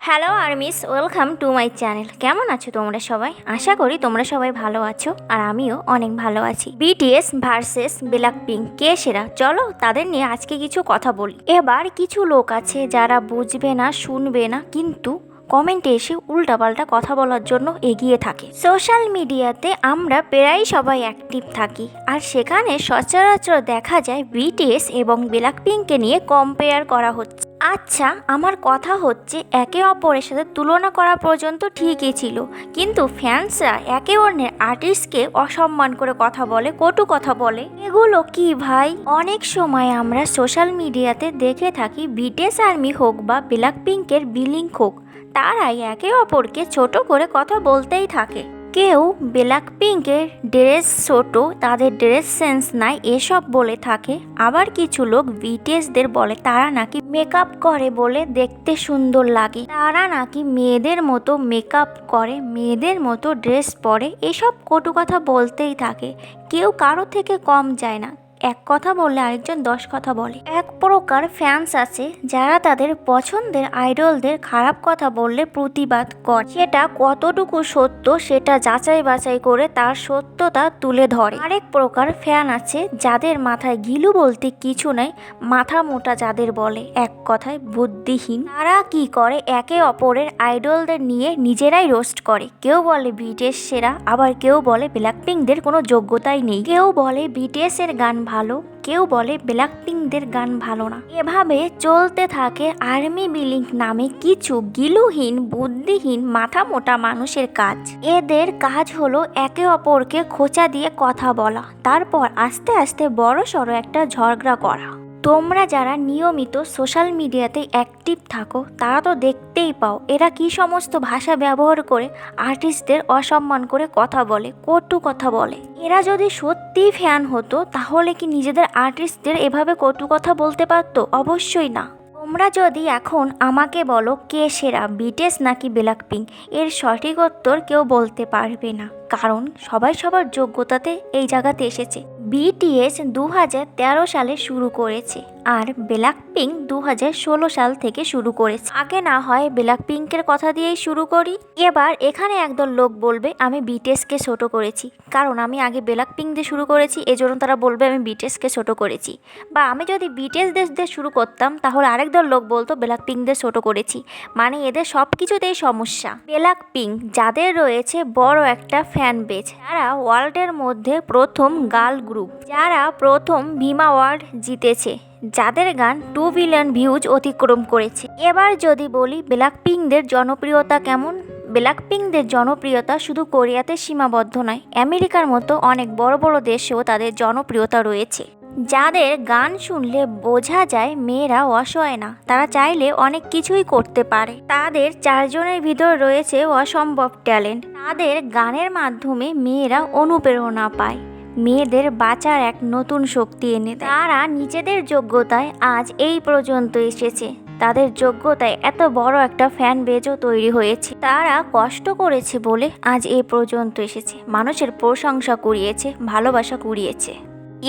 Hello armies, welcome to my channel. কেমন আছো তোমরা সবাই? আশা করি তোমরা সবাই ভালো আছো আর আমিও অনেক ভালো আছি। বিটিএস ভার্সেস ব্ল্যাকপিঙ্ক, কে সেরা? চলো তাদের নিয়ে আজকে কিছু কথা বলি। এবার কিছু লোক আছে যারা বুঝবে না, শুনবে না, কিন্তু কমেন্টে এসে উল্টাপাল্টা কথা বলার জন্য এগিয়ে থাকে। সোশ্যাল মিডিয়াতে আমরা প্রায় সবাই অ্যাক্টিভ থাকি, আর সেখানে সচরাচর দেখা যায় বিটিএস এবং ব্ল্যাকপিঙ্ককে নিয়ে কম্পেয়ার করা হচ্ছে। আচ্ছা, আমার কথা হচ্ছে একে অপরের সাথে তুলনা করা পর্যন্ত ঠিকই ছিল, কিন্তু ফ্যান্সরা একে অন্যের আর্টিস্টকে অসম্মান করে কথা বলে, কটু কথা বলে। এগুলো কি ভাই? অনেক সময় আমরা সোশ্যাল মিডিয়াতে দেখে থাকি বিটিএস আর্মি হোক বা ব্ল্যাকপিঙ্কের বিলিং হোক, তারাই একে অপরকে ছোট করে কথা বলতেই থাকে। কেউ ব্ল্যাকপিঙ্কের ড্রেস ছোট, তাদের ড্রেস সেন্স নাই, এসব বলে থাকে। আবার কিছু লোক বিটিএসদের বলে তারা নাকি মেকআপ করে বলে দেখতে সুন্দর লাগে, তারা নাকি মেয়েদের মতো মেকআপ করে, মেয়েদের মতো ড্রেস পরে। এসব কটু কথা বলতেই থাকে। কেউ কারো থেকে কম যায় না, এক কথা বললে আরেকজন 10 কথা বলে। এক প্রকার ফ্যান্স আছে যারা তাদের পছন্দের আইডলদের খারাপ কথা বললে প্রতিবাদ করে, সেটা কতটুকু সত্য সেটা যাচাই বাছাই করে তার সত্যতা তুলে ধরে। আরেক প্রকার ফ্যান আছে যাদের মাথায় ঘিলু বলতে কিছু নাই, মাথা মোটা যাদের বলে, এক কথায় বুদ্ধিহীন। তারা কি করে, একে অপরের আইডলদের নিয়ে নিজেরাই রোস্ট করে। কেউ বলে বিটিএস সেরা, আবার কেউ বলে ব্ল্যাকপিঙ্কদের কোনো যোগ্যতাই নেই। কেউ বলে বিটিএস এর গান ভালো, কেউ বলে ব্ল্যাকপিঙ্কদের গান ভালো না। এভাবে চলতে থাকে আর্মি বিলিং নামে কিছু গিলুহীন, বুদ্ধিহীন, মাথা মোটা মানুষের কাজ। এদের কাজ হলো একে অপরকে খোঁচা দিয়ে কথা বলা, তারপর আস্তে আস্তে বড় সড়ো একটা ঝগড়া করা। তোমরা যারা নিয়মিত সোশ্যাল মিডিয়াতে অ্যাক্টিভ থাকো তারা তো দেখতেই পাও এরা কি সমস্ত ভাষা ব্যবহার করে আর্টিস্টদের অসম্মান করে কথা বলে, কটু কথা বলে। এরা যদি সত্যিই ফ্যান হতো তাহলে কি নিজেদের আর্টিস্টদের এভাবে কটু কথা বলতে পারতো? অবশ্যই না। তোমরা যদি এখন আমাকে বলো কে সেরা, বিটিএস নাকি ব্ল্যাকপিঙ্ক, এর সঠিক উত্তর কেউ বলতে পারবে না, কারণ সবাই সবার যোগ্যতাতে এই জায়গাতে এসেছে। বিটিএস 2013 সালে শুরু করেছে আর ব্ল্যাকপিঙ্ক 2016 সাল থেকে শুরু করেছে। আগে না হয় ব্ল্যাকপিঙ্কের কথা দিয়েই শুরু করি। এবার এখানে একদল লোক বলবে আমি বিটিএসকে ছোট করেছি, কারণ আমি আগে ব্ল্যাকপিঙ্ক দিয়ে শুরু করেছি, এজন্য তারা বলবে আমি বিটিএসকে ছোট করেছি। বা আমি যদি বিটিএস দিয়ে শুরু করতাম তাহলে আরেক দল লোক বলতো ব্ল্যাকপিঙ্কদের ছোট করেছি। মানে এদের সব কিছুতেই সমস্যা। ব্ল্যাকপিঙ্ক যাদের রয়েছে বড় একটা ফ্যান বেজ, যারা ওয়ার্ল্ডের মধ্যে প্রথম গার্ল গ্রুপ, যারা প্রথম ভিমা অ্যাওয়ার্ড জিতেছে, যাদের গান 2 বিলিয়ন ভিউজ অতিক্রম করেছে। এবার যদি বলি ব্ল্যাকপিঙ্কদের জনপ্রিয়তা কেমন, ব্ল্যাকপিঙ্কদের জনপ্রিয়তা শুধু কোরিয়াতে সীমাবদ্ধ নয়, আমেরিকার মতো অনেক বড় বড় দেশেও তাদের জনপ্রিয়তা রয়েছে। যাদের গান শুনলে বোঝা যায় মেয়েরা অসহায় না, তারা চাইলে অনেক কিছুই করতে পারে। তাদের 4 জনের ভিতর রয়েছে অসম্ভব ট্যালেন্ট। তাদের গানের মাধ্যমে মেয়েরা অনুপ্রেরণা পায়, মেয়েদের বাঁচার এক নতুন শক্তি এনে দেয়। তারা নিজেদের যোগ্যতায় আজ এই পর্যন্ত এসেছে, তাদের যোগ্যতায় এত বড় একটা ফ্যান বেজও তৈরি হয়েছে। তারা কষ্ট করেছে বলে আজ এই পর্যন্ত এসেছে, মানুষের প্রশংসা কুড়িয়েছে, ভালোবাসা কুড়িয়েছে।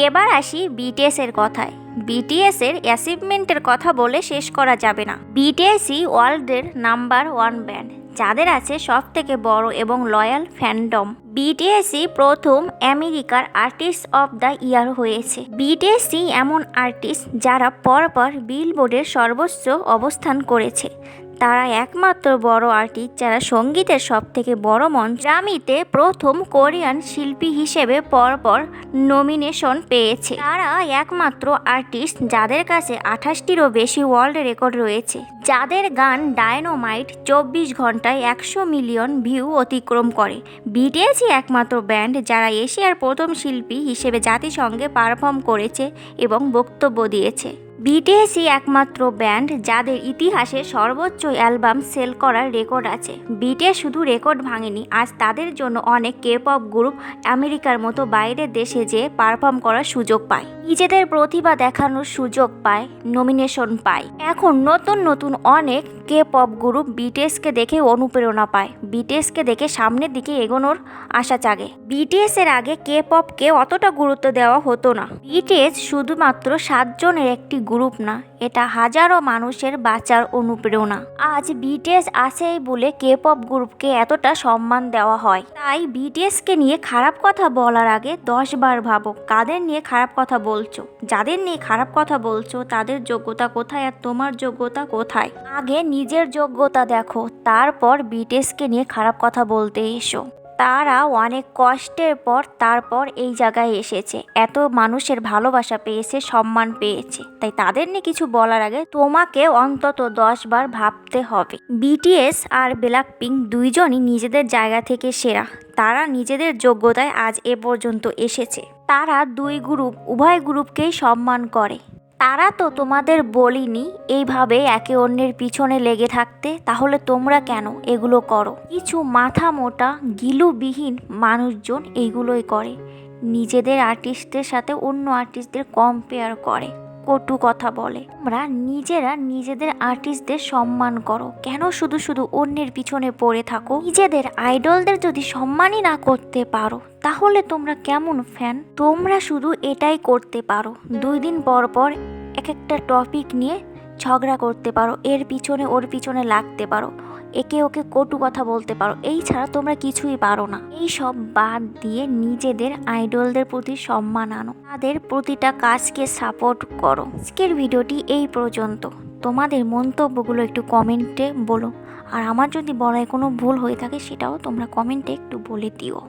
এবার আসি বিটিএস এর কথায়। বিটিএস এর অ্যাচিভমেন্টের কথা বলে শেষ করা যাবে না। বিটিএসই ওয়ার্ল্ডের নাম্বার 1 ব্যান্ড, যাদের আছে সব থেকে বড় এবং লয়াল ফ্যান্ডম। বিটিএসই প্রথম আমেরিকার আর্টিস্ট অফ দ্য ইয়ার হয়েছে। বিটিএসই এমন আর্টিস্ট যারা পরপর বিলবোর্ডের সর্বোচ্চ অবস্থান করেছে। তারা একমাত্র বড় আর্টিস্ট যারা সঙ্গীতের সব থেকে বড় মঞ্চ গ্র্যামিতে প্রথম কোরিয়ান শিল্পী হিসেবে পরপর নমিনেশন পেয়েছে। তারা একমাত্র আর্টিস্ট যাদের কাছে 28টিরও বেশি ওয়ার্ল্ড রেকর্ড রয়েছে, যাদের গান ডায়নোমাইট 24 ঘন্টায় 100 মিলিয়ন ভিউ অতিক্রম করে। বিটিএসই একমাত্র ব্যান্ড যারা এশিয়ার প্রথম শিল্পী হিসেবে জাতিসংঘে পারফর্ম করেছে এবং বক্তব্য দিয়েছে। বিটিএসই একমাত্র ব্যান্ড যাদের ইতিহাসে সর্বোচ্চ অ্যালবাম সেল করার রেকর্ড আছে। বিটিএস শুধু রেকর্ড ভাঙেনি, আজ তাদের জন্য অনেক কে-পপ গ্রুপ আমেরিকার মতো বাইরের দেশে যেয়ে পারফর্ম করার সুযোগ পায়, নিজেদের প্রতিভা দেখানোর সুযোগ পায়, নমিনেশন পায়। এখন নতুন নতুন অনেক কে-পপ গ্রুপ বিটিএসকে দেখে অনুপ্রেরণা পায়, বিটিএসকে দেখে সামনের দিকে এগোনোর আশা জাগে। বিটিএস এর আগে কে-পপকে অতটা গুরুত্ব দেওয়া হতো না। বিটিএস শুধুমাত্র 7 জনের একটি গ্রুপ গ্রুপ না, এটা হাজারো মানুষের বাঁচার অনুপ্রেরণা। আজ বিটিএস আছেই বলে কে পপ গ্রুপকে এতটা সম্মান দেওয়া হয়। তাই বিটিএসকে নিয়ে খারাপ কথা বলার আগে 10 বার ভাবো কাদের নিয়ে খারাপ কথা বলছো। যাদের নিয়ে খারাপ কথা বলছো তাদের যোগ্যতা কোথায় আর তোমার যোগ্যতা কোথায়? আগে নিজের যোগ্যতা দেখো, তারপর বিটিএসকে নিয়ে খারাপ কথা বলতে এসো। তারা অনেক কষ্টের পর তারপর এই জায়গায় এসেছে, এত মানুষের ভালোবাসা পেয়েছে, সম্মান পেয়েছে। তাই তাদের নিয়ে কিছু বলার আগে তোমাকে অন্তত 10 বার ভাবতে হবে। বিটিএস আর ব্ল্যাকপিঙ্ক দুইজনই নিজেদের জায়গা থেকে সেরা। তারা নিজেদের যোগ্যতায় আজ এ পর্যন্ত এসেছে। তারা দুই গ্রুপ উভয় গ্রুপকেই সম্মান করে। তারা তো তোমাদের বলিনি এইভাবে একে অন্যের পিছনে লেগে থাকতে, তাহলে তোমরা কেন এগুলো করো? কিছু মাথা মোটা গিলুবিহীন মানুষজন এইগুলোই করে, নিজেদের আর্টিস্টদের সাথে অন্য আর্টিস্টদের কম্পেয়ার করে, কটু কথা বলে। তোমরা নিজেরা নিজেদের আর্টিস্টদের সম্মান করো, কেন শুধু শুধু অন্যের পিছনে পড়ে থাকো? নিজেদের আইডলদের যদি সম্মানই না করতে পারো তাহলে তোমরা কেমন ফ্যান? তোমরা শুধু এটাই করতে পারো, 2 দিন পর পর এক একটা টপিক নিয়ে ঝগড়া করতে পারো, এর পিছনে ওর পিছনে লাগতে পারো, একে ওকে কটু কথা বলতে পারো। এই ছাড়া তোমরা কিছুই পারো না। এই সব বাদ দিয়ে নিজেদের আইডলদের প্রতি সম্মান আনো, তাদের প্রতিটা কাজকে সাপোর্ট করো। আজকের ভিডিওটি এই পর্যন্ত। তোমাদের মন্তব্যগুলো একটু কমেন্টে বলো, আর আমার যদি বলায় কোনো ভুল হয়ে থাকে সেটাও তোমরা কমেন্টে একটু বলে দিও।